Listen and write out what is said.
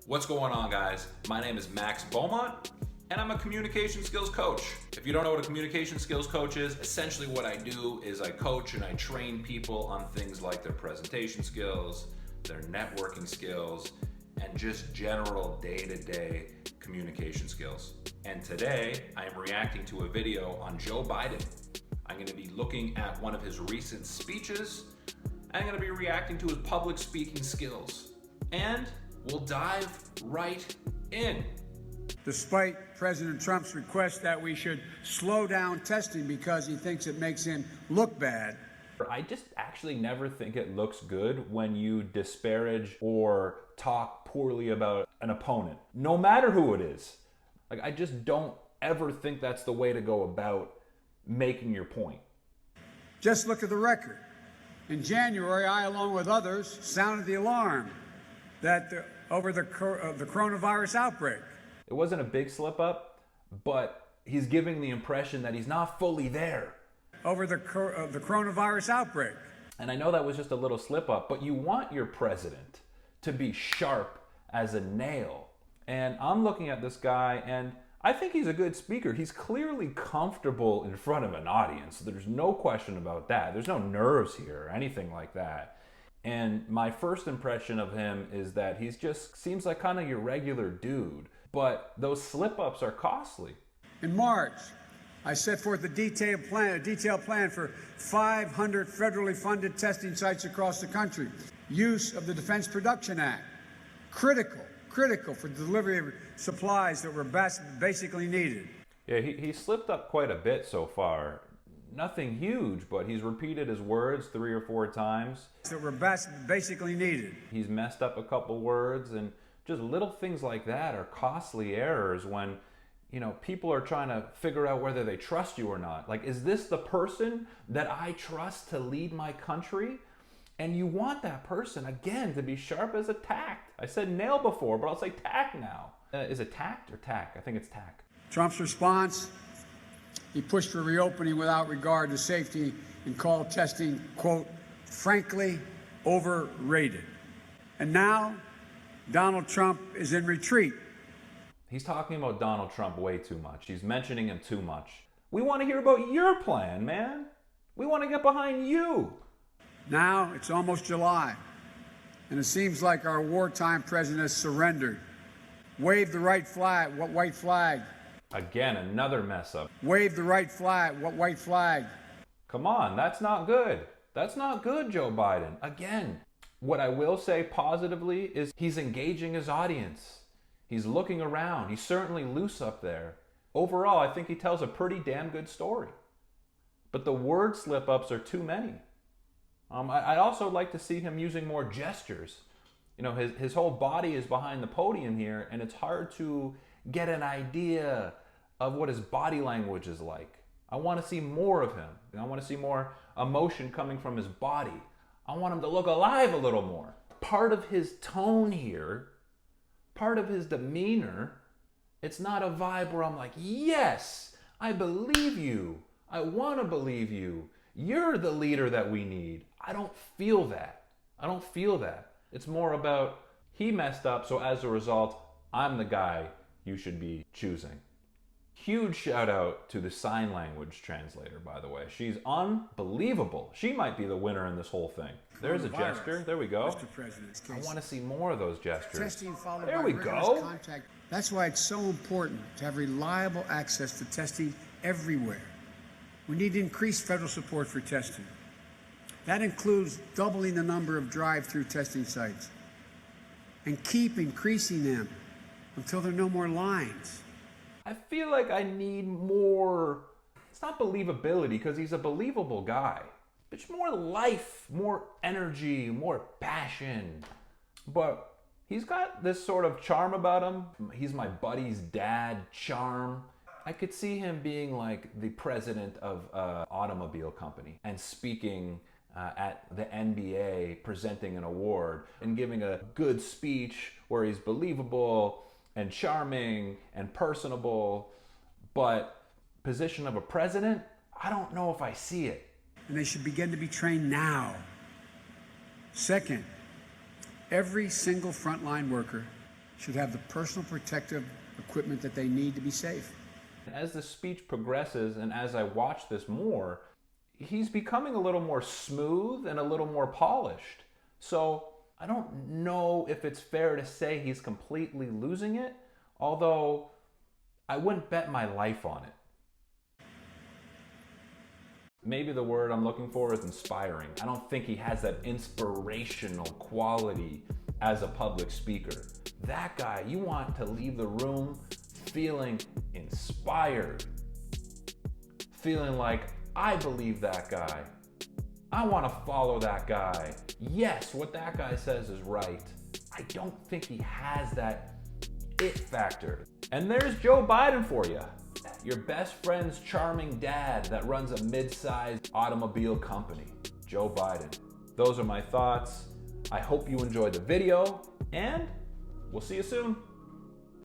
What's going on, guys? My name is Max Beaumont, and I'm a communication skills coach. If you don't know what a communication skills coach is, essentially what I do is I coach and I train people on things like their presentation skills, their networking skills, and just general day-to-day communication skills. And today, I am reacting to a video on Joe Biden. I'm going to be looking at one of his recent speeches. I'm going to be reacting to his public speaking skills. And we'll dive right in. Despite President Trump's request that we should slow down testing because he thinks it makes him look bad. I just actually never think it looks good when you disparage or talk poorly about an opponent, no matter who it is. Like, I just don't ever think that's the way to go about making your point. Just look at the record. In January, I, along with others, sounded the alarm that over the coronavirus outbreak. It wasn't a big slip up, but he's giving the impression that he's not fully there. Over the coronavirus outbreak. And I know that was just a little slip up, but you want your president to be sharp as a nail. And I'm looking at this guy, and I think he's a good speaker. He's clearly comfortable in front of an audience. There's no question about that. There's no nerves here or anything like that. And my first impression of him is that he's just seems like kind of your regular dude. But those slip-ups are costly. In March, I set forth a detailed plan for 500 federally funded testing sites across the country. Use of the Defense Production Act. Critical for the delivery of supplies that were basically needed. Yeah, he slipped up quite a bit so far. Nothing huge, but he's repeated his words 3 or 4 times. That were basically needed. He's messed up a couple words, and just little things like that are costly errors when, you know, people are trying to figure out whether they trust you or not. Like, is this the person that I trust to lead my country? And you want that person, again, to be sharp as a tack. I said nail before, but I'll say tack now. Is it tact or tack? I think it's tack. Trump's response, he pushed for reopening without regard to safety and called testing, quote, frankly, overrated. And now, Donald Trump is in retreat. He's talking about Donald Trump way too much. He's mentioning him too much. We want to hear about your plan, man. We want to get behind you. Now it's almost July, and it seems like our wartime president has surrendered. Wave the white flag. Again, another mess up. Wave the white flag. Come on, that's not good. That's not good, Joe Biden. Again, what I will say positively is he's engaging his audience. He's looking around. He's certainly loose up there. Overall, I think he tells a pretty damn good story. But the word slip-ups are too many. I'd also like to see him using more gestures. You know, his whole body is behind the podium here, and it's hard to get an idea of what his body language is like. I want to see more of him. I want to see more emotion coming from his body. I want him to look alive a little more. Part of his tone here, part of his demeanor, it's not a vibe where I'm like, yes, I believe you. I want to believe you. You're the leader that we need. I don't feel that. It's more about he messed up, so as a result, I'm the guy you should be choosing. Huge shout out to the sign language translator, by the way. She's unbelievable. She might be the winner in this whole thing. There's a gesture. There we go. Mr. President's case. I want to see more of those gestures. Testing followed there by we rigorous go. contact. That's why it's so important to have reliable access to testing everywhere. We need to increase federal support for testing. That includes doubling the number of drive-through testing sites and keep increasing them until there are no more lines. I feel like I need more, it's not believability because he's a believable guy, but it's more life, more energy, more passion. But he's got this sort of charm about him. He's my buddy's dad charm. I could see him being like the president of an automobile company and speaking at the NBA, presenting an award and giving a good speech where he's believable and charming and personable. But position of a president, I don't know if I see it. And they should begin to be trained now. Second, every single frontline worker should have the personal protective equipment that they need to be safe. As the speech progresses and as I watch this more, he's becoming a little more smooth and a little more polished. So I don't know if it's fair to say he's completely losing it, although I wouldn't bet my life on it. Maybe the word I'm looking for is inspiring. I don't think he has that inspirational quality as a public speaker. That guy, you want to leave the room feeling inspired, feeling like, I believe that guy. I want to follow that guy. Yes, what that guy says is right. I don't think he has that it factor. And there's Joe Biden for you. Your best friend's charming dad that runs a mid-sized automobile company. Joe Biden. Those are my thoughts. I hope you enjoyed the video, and we'll see you soon.